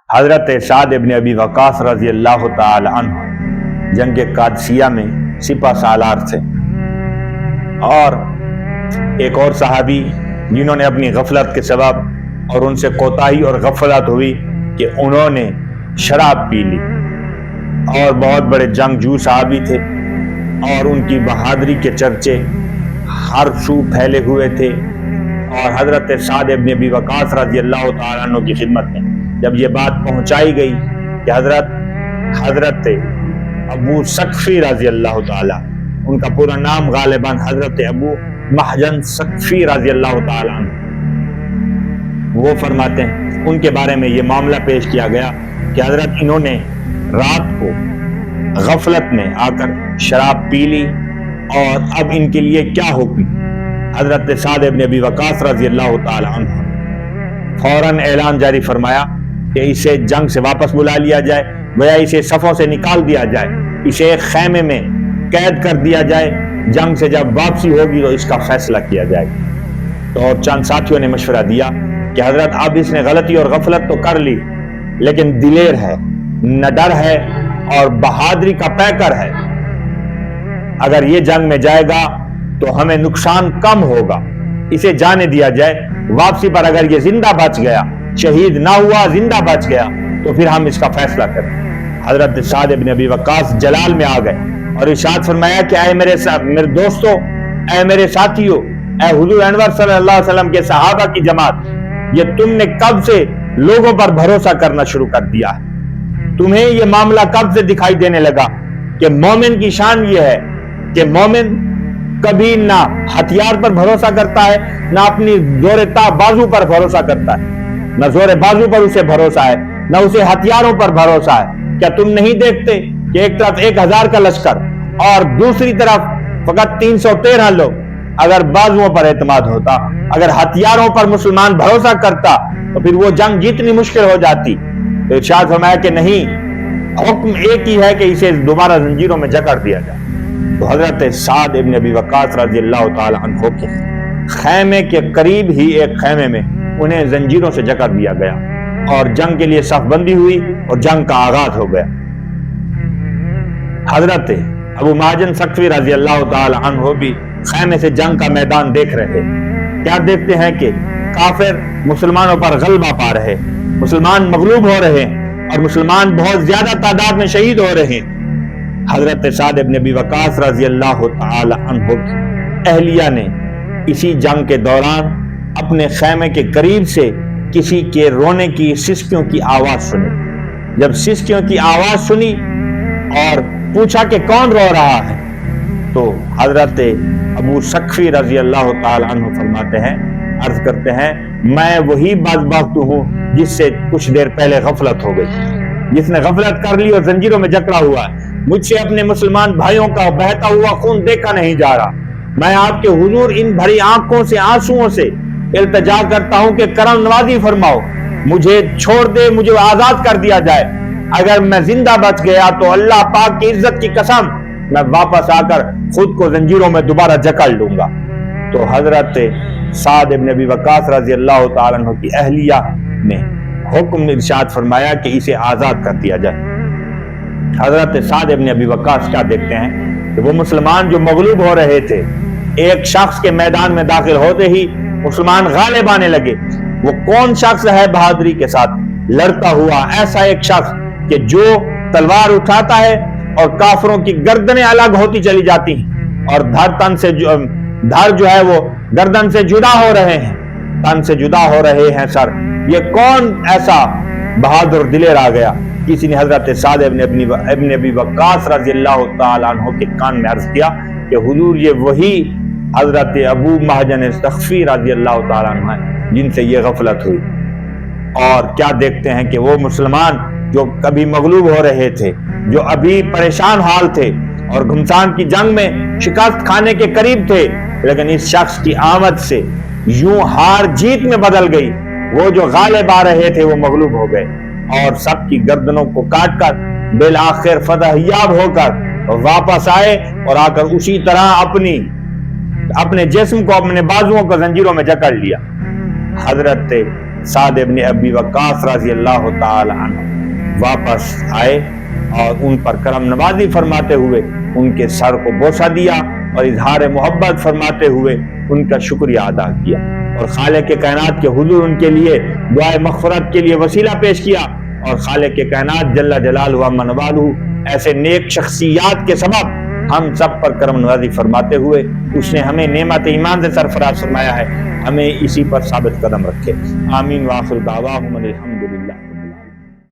حضرت سعد ابن ابی وقاص رضی اللہ تعالی عنہ جنگ قادسیہ میں سپہ سالار تھے، اور ایک اور صحابی جنہوں نے اپنی غفلت کے سبب اور ان سے کوتاہی اور غفلت ہوئی کہ انہوں نے شراب پی لی، اور بہت بڑے جنگجو صحابی تھے اور ان کی بہادری کے چرچے ہر سو پھیلے ہوئے تھے۔ اور حضرت سعد ابن ابی وقاص رضی اللہ تعالیٰ عنہ کی خدمت میں جب یہ بات پہنچائی گئی کہ حضرت ابو سقفی رضی اللہ تعالیٰ، ان کا پورا نام غالباً حضرت ابو محجن سقفی رضی اللہ تعالیٰ عنہ، وہ فرماتے ہیں ان کے بارے میں یہ معاملہ پیش کیا گیا کہ حضرت انہوں نے رات کو غفلت میں آ کر شراب پی لی، اور اب ان کے لیے کیا حکم؟ حضرت سعد ابن ابی وقاص رضی اللہ تعالی عنہ فوراً اعلان جاری فرمایا کہ اسے جنگ سے واپس بلا لیا جائے، گویا اسے صفوں سے نکال دیا جائے، اسے ایک خیمے میں قید کر دیا جائے، جنگ سے جب واپسی ہوگی تو اس کا فیصلہ کیا جائے گا۔ تو چند ساتھیوں نے مشورہ دیا کہ حضرت اب اس نے غلطی اور غفلت تو کر لی، لیکن دلیر ہے، نڈر ہے اور بہادری کا پیکر ہے، اگر یہ جنگ میں جائے گا تو ہمیں نقصان کم ہوگا، اسے جانے دیا جائے، واپسی پر اگر یہ زندہ بچ گیا، شہید نہ ہوا، زندہ بچ گیا، تو پھر ہم اس کا فیصلہ کریں۔ حضرت سعد ابن ابی وقاص جلال میں آ گئے اور ارشاد فرمایا کہ اے میرے دوستو، اے میرے ساتھیو، اے حضور انور صلی اللہ علیہ وسلم کے صحابہ کی جماعت، یہ تم نے کب سے لوگوں پر بھروسہ کرنا شروع کر دیا ہے؟ تمہیں یہ معاملہ کب سے دکھائی دینے لگا کہ مومن کی شان یہ ہے کہ مومن کبھی نہ ہتھیار پر بھروسہ کرتا ہے، نہ اپنی زور بازو پر بھروسہ کرتا ہے، نہ زور بازو پر اسے بھروسہ ہے، نہ اسے ہتھیاروں پر بھروسہ ہے۔ کیا تم نہیں دیکھتے کہ ایک طرف 1000 کا لشکر اور دوسری طرف فقط 313 لوگ؟ اگر بازوؤں پر اعتماد ہوتا، اگر ہتھیاروں پر مسلمان بھروسہ کرتا تو پھر وہ جنگ جتنی مشکل ہو جاتی۔ تو ارشاد فرمایا کہ نہیں، حکم ایک ہی ہے کہ اسے دوبارہ زنجیروں میں جکڑ دیا جائے۔ تو حضرت سعد ابن ابی وقاص رضی اللہ تعالی عنہ کے خیمے کے قریب ہی ایک خیمے میں انہیں زنجیروں سے جکڑ دیا گیا، اور جنگ کے لیے صف بندی ہوئی اور جنگ کا آغاز ہو گیا۔ حضرت ابو محجن سقفی رضی اللہ تعالی عنہ بھی خیمے سے جنگ کا میدان دیکھ رہے۔ کیا دیکھتے ہیں کہ کافر مسلمانوں پر غلبہ پا رہے، مسلمان مغلوب ہو رہے اور مسلمان بہت زیادہ تعداد میں شہید ہو رہے۔ حضرت سعد ابن ابی وقاص رضی اللہ تعالی عنہ کی اہلیہ نے اسی جنگ کے دوران اپنے خیمے کے قریب سے کسی کے رونے کی، سسکیوں کی آواز سنی۔ جب سسکیوں کی آواز سنی اور پوچھا کہ کون رو رہا ہے، تو حضرت ابو سقفی رضی اللہ تعالی عنہ فرماتے ہیں، عرض کرتے ہیں، میں وہی بدبخت ہوں جس سے کچھ دیر پہلے غفلت ہو گئی، جس نے غفلت کر لی اور زنجیروں میں جکڑا ہوا ہے۔ مجھ سے اپنے مسلمان بھائیوں کا بہتا ہوا خون دیکھا نہیں جا رہا۔ میں آپ کے حضور ان بھری آنکھوں سے، آنسوؤں سے التجا کرتا ہوں کہ کرم نوازی فرماؤ، مجھے چھوڑ دے، مجھے آزاد کر دیا جائے۔ اگر میں زندہ بچ گیا تو اللہ پاک کی عزت کی قسم میں واپس آ کر خود کو زنجیروں میں دوبارہ جکڑ لوں گا۔ تو حضرت سعد ابن ابی وقاص رضی اللہ تعالیٰ عنہ کی اہلیہ نے حکم ارشاد فرمایا کہ اسے آزاد کر دیا جائے۔ حضرت سعد ابن ابی وقاص کیا دیکھتے ہیں کہ وہ مسلمان جو مغلوب ہو رہے تھے، ایک شخص کے میدان میں داخل ہوتے ہی مسلمان غالب آنے لگے۔ وہ کون شخص ہے بہادری کے ساتھ لڑتا ہوا؟ ایسا ایک شخص کہ جو تلوار اٹھاتا ہے اور کافروں کی گردنیں الگ ہوتی چلی جاتی ہیں، اور دھر جو ہے وہ گردن سے جدا ہو رہے ہیں، تن سے جدا ہو رہے ہیں سر۔ یہ کون ایسا بہادر دلیر آ گیا؟ کسی نے حضرت سعد ابن ابی وقاص رضی اللہ تعالی عنہ کے کان میں عرض کیا کہ حضور یہ وہی حضرت ابو محجن سقفی رضی اللہ تعالی عنہ ہے جن سے یہ غفلت ہوئی۔ اور کیا دیکھتے ہیں کہ وہ مسلمان جو کبھی مغلوب ہو رہے تھے، جو ابھی پریشان حال تھے اور گھمسان کی جنگ میں شکست کھانے کے قریب تھے، لیکن اس شخص کی آمد سے یوں ہار جیت میں بدل گئی۔ وہ جو غالب آ رہے تھے وہ مغلوب ہو گئے، اور سب کی گردنوں کو کاٹ کر بالآخر فتح یاب ہو کر واپس آئے، اور آ کر اسی طرح اپنے جسم کو، اپنے بازوؤں کو زنجیروں میں جکڑ لیا۔ حضرت سعد ابن ابی وقاص رضی اللہ تعالی عنہ واپس آئے اور ان پر کرم نوازی فرماتے ہوئے ان کے سر کو بوسہ دیا اور اظہار محبت فرماتے ہوئے ان کا شکریہ ادا کیا، اور خالق کائنات کے حضور ان کے لیے دعائے مغفرت کے لیے وسیلہ پیش کیا، اور خالق کائنات جل جلالہ و عم نوالہ ایسے نیک شخصیات کے سبب ہم سب پر کرم نوازی فرماتے ہوئے اس نے ہمیں نعمت ایمان سے سرفراز فرمایا ہے، ہمیں اسی پر ثابت قدم رکھے۔ آمین وآخر دعواہم الحمدللہ۔